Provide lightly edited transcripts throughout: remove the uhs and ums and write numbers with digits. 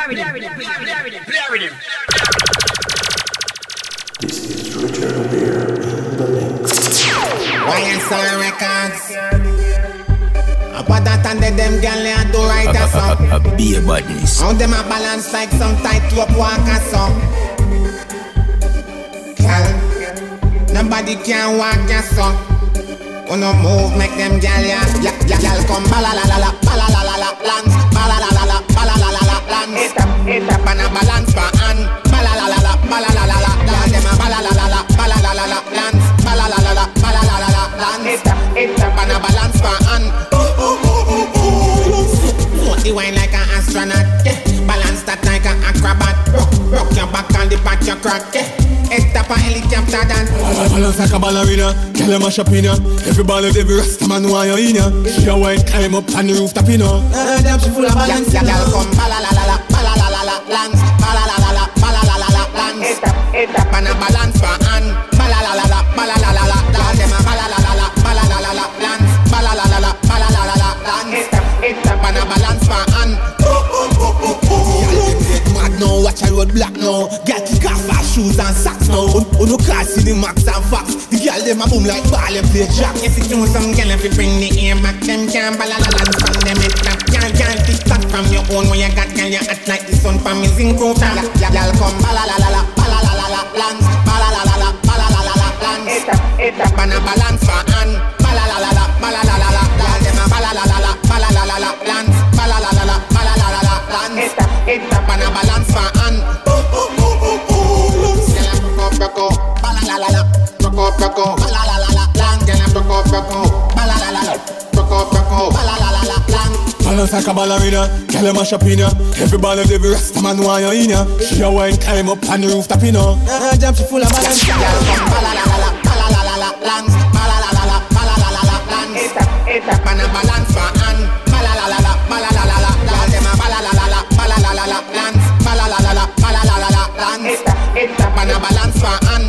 This is Richard Beer in the mix. YSL Records. What that and them girl they do right a song. Be a badness. How them a balance like some tightrope walker song. Girl, nobody can walk your song. Uno move make them girl ya come balalalala balalalala lance balalalala balalalala lance. It up and a balance for hand balalalala balalalala. Girl them a balalalala balalalala lance balalalala balalalala lance. It up and a balance for hand. The wine like an astronaut, yeah. Balance that like an acrobat. Rock your back and the back your crack, yeah. It's up a helicopter dance. Balance like a ballerina, girl a mash up in ya. Every ball of every rasta man want you in ya. She a wine climb up on the rooftop in ya. Damn she full of balance. Girl come balalalala, balalalala, lance, balalalala, balalalala, lance. It's up and a balance for hand, balalalala, balalalala. Girl dem a balalalala, balalalala, lance, balalalala, balalalala, lance. It's up and a balance for hand. Mad now, watch a road black now. Girl kick off her shoes and socks now. No cars in the max and fox. The girl dem a boom like ball and play jack. If you do some girl if you bring the aim back, them can't balalalala from them it up. Girl can't tick tock from your own when you got girl you act like the sun from his zinc roof. Girl come balalalala, balalalala, lance, balalalala, balalalala, lance. It's up and a balance for hand, balalalala, balalalala. Girl dem a balalalala, balalalala, lance, balalalala, balalalala, lance. It's up and a balance for hand. Broke up, balalalala, broke up, balalalala, lance. Girl broke up, balalalala, broke up, balalalala, lance. Balance like a ballerina, girl a mash up in ya. Every ball of every rasta man want you in ya. She a wine climb up on the rooftop in ya. Damn she full of balance. Girl come balalalala, balalalala, lance, balalalala, balalalala, lance. It's up and a balance for hand, balalalala, balalalala. Girl dem a balalalala, balalalala, lance, balalalala, balalalala, lance. It's up and a balance for hand.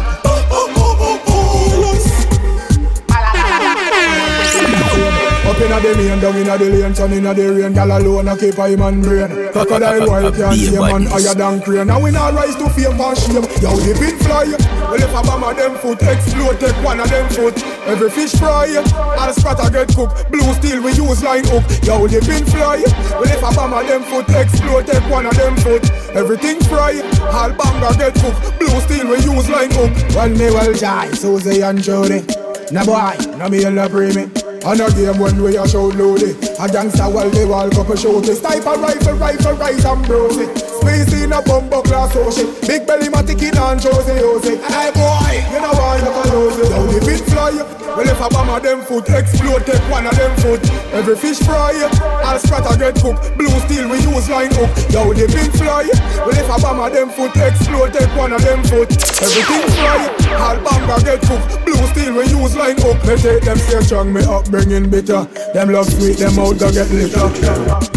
Up inna the lane, down inna the lane, sun inna the rain. Gyal alone a keep a man brain. Crocodile wild can't see a man higher than crane. And we not rise to fame and shame. Yo, the big fly. Well, if a bomb of them foot explode, take one of them foot. Every fish fry, all spatter get cooked. Blue steel we use line hook. Yo, the big fly. Well, if a bomb of them foot explode, take one of them foot. Everything fry, all banger get cooked. Blue steel we use line hook. Well, me well jai, Susie and Jody. Nah boy, nah me and bring me. On a game when we are show loaded. A gangster while they walk up a shoot it. Sniper rifle, right and bros it. Space in a bumbo class, oh shit. Big belly matic in and Jose. Hey boy, you know why you can lose it. Down the big fly. Well if a bomb of them foot explode, take one of them foot. Every fish fry, all spatter get cooked. Blue steel we use line hook. Down the big fly. Well if a bomb of them foot explode, take one of them foot. Everything fly, all banger get cooked. Blue steel we use line hook. Me take them stay strong, me up bringing bitter. Them love sweet, them out go get litter.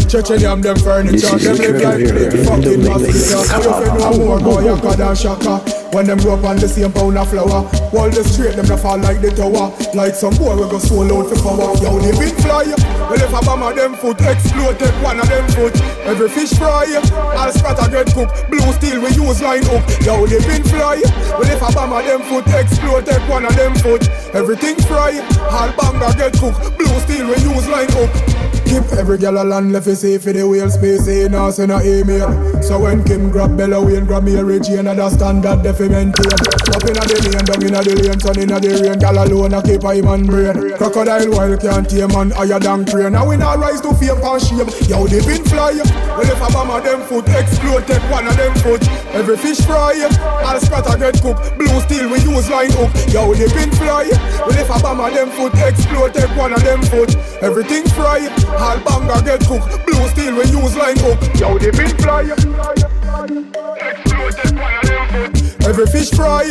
Chechenium, them furniture. Them live like big fucking hospital. You say no more boy, you got a shocker. When them grow up on the same pound of flour. Wall the straight, them not fall like the tower. Like some boy we go soul out for power. Yo, the big fly. Well if a bomb of them foot explode, take one of them foot. Every fish fry, all spatter get cooked. Blue steel we use line hook. Yo, the big fly. Well if a bomb of them foot explode, take one of them foot. Everything fry, all banger get cooked. Blue steel we use line hook. Keep every gal a land left say for the whale space, say no send a email. So when Kim grab Bella Wayne, grab Mary Jane, and the standard they fi maintain. Up inna the lane, down inna the lane, sun inna the rain. Gal alone a keep a man brain. Crocodile wild can't tame man higher than crane. And we not rise to fame and shame. Yo, the big fly. Well if a bomb of them foot explode, take one of them foot. Every fish fry, all spatter get cooked. Blue steel we use line hook. Yo, the big fly. Well if a bomb of them foot explode, take one of them foot. Everything fry. All banger get cooked. Blue steel we use line hook. Yo, the big fly. Every fish fry.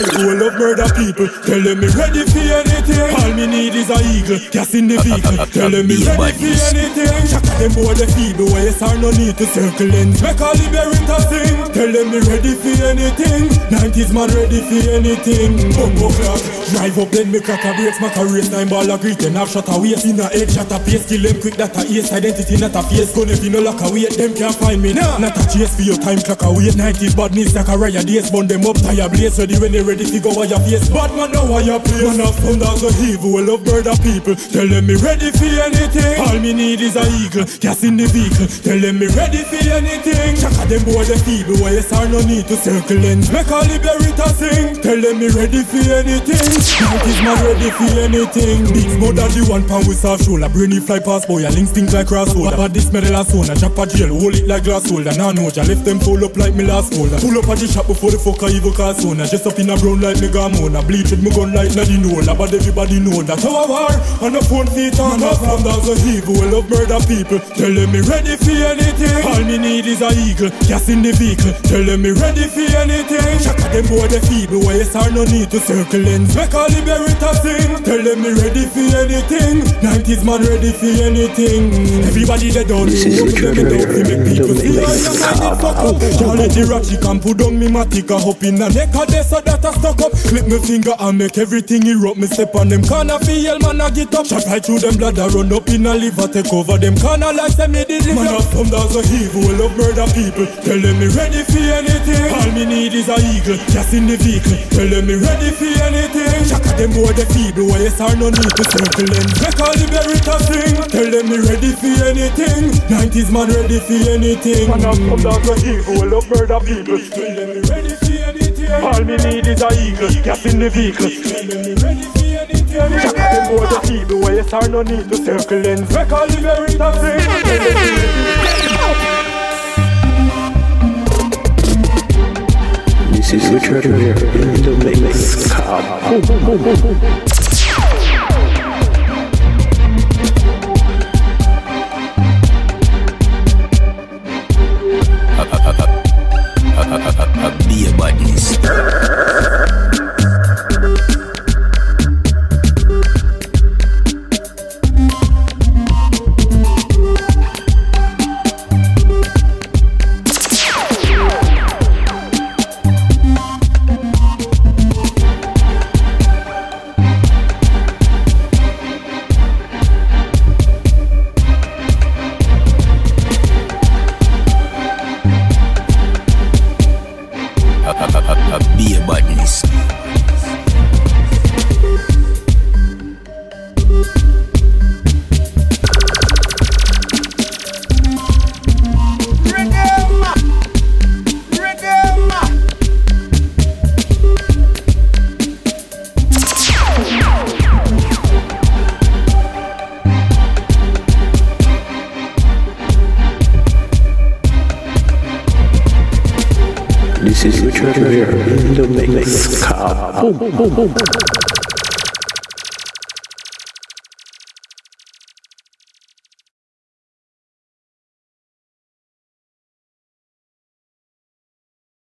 evil, love murder people. Tell them me ready for anything. All me need is a eagle, gas in the vehicle. Tell them me ready for anything. Shaka them boy the feeble, where yes or no need to circle ends. Make all the berries a sing. Tell them me ready for anything. 90s man ready for anything. Bumbo clock, drive up then me crack a brakes. Mac a race, 9 ball a greet. Then have shot a waist in a head, shot a pace. Kill them quick, that a ace. Identity not a face. Gun if you no lock a wait, them can't find me. Nah, not a chase for your time clock a wait. 90s badness like a riot days. Burn them up, tire blaze. Ready when they ready to go on your face. Bad man know why you play. Man have found out the evil, love murder people. Tell them me ready for anything. All me need is a eagle, gas in the vehicle. Tell them me ready for anything. Shaka them boy the feeble, where yes or no need to circle ends. Make all the berries a sing. Tell them me ready for anything. 90s man ready for anything. Big more than the 1 pound with soft shoulder. Brainy fly past boy, a link stink like grass holder. But this medal a soda, drop a jail, hold it like glass holder. Now no, I left them full up like me last folder. Pull up at the shop before the fucker evil cast owner. Just up in a brown like me gamona. Bleach with me gun like Nadinola. But everybody know that our war on the 4 feet on the farm. That's a evil, love murder people. Tell them me ready for anything. All me need is a eagle, gas in the vehicle. Tell them me ready for anything. Shaka them boy the feeble, where yes or no need to circle ends. Make all the berries a sing. Tell them me ready for anything. 90s man ready for anything. Everybody they don't know me them don't see me people see I am minded fuck up. Y'all let the ratchet can put down me matic a hop in a neck a day so that I stuck up. Clip me finger and make everything erupt. Me step on them corner feel man a get up. Shot right through them blood a run up in a liver. Take over them corner like say me did live. Man have some that's a evil, love murder people. Tell them me ready for anything. All me need is a eagle, gas in the vehicle. Tell them me ready for anything. Shaka them boy the feeble, where yes or no need to circle ends. Make all the berries a sing. Tell them me ready for anything. 90s man ready for anything. Man have some that's a evil, love murder people. Tell them me ready for anything. All me need is a eagle, gas in the vehicle. Tell them me ready for anything. Shaka them boy the feeble, where yes or no need to circle ends. Make all the berries a sing. Tell them me ready for anything. This is Richard here in the mix. Be a badness. Be a badness. This is Richard here in the mix.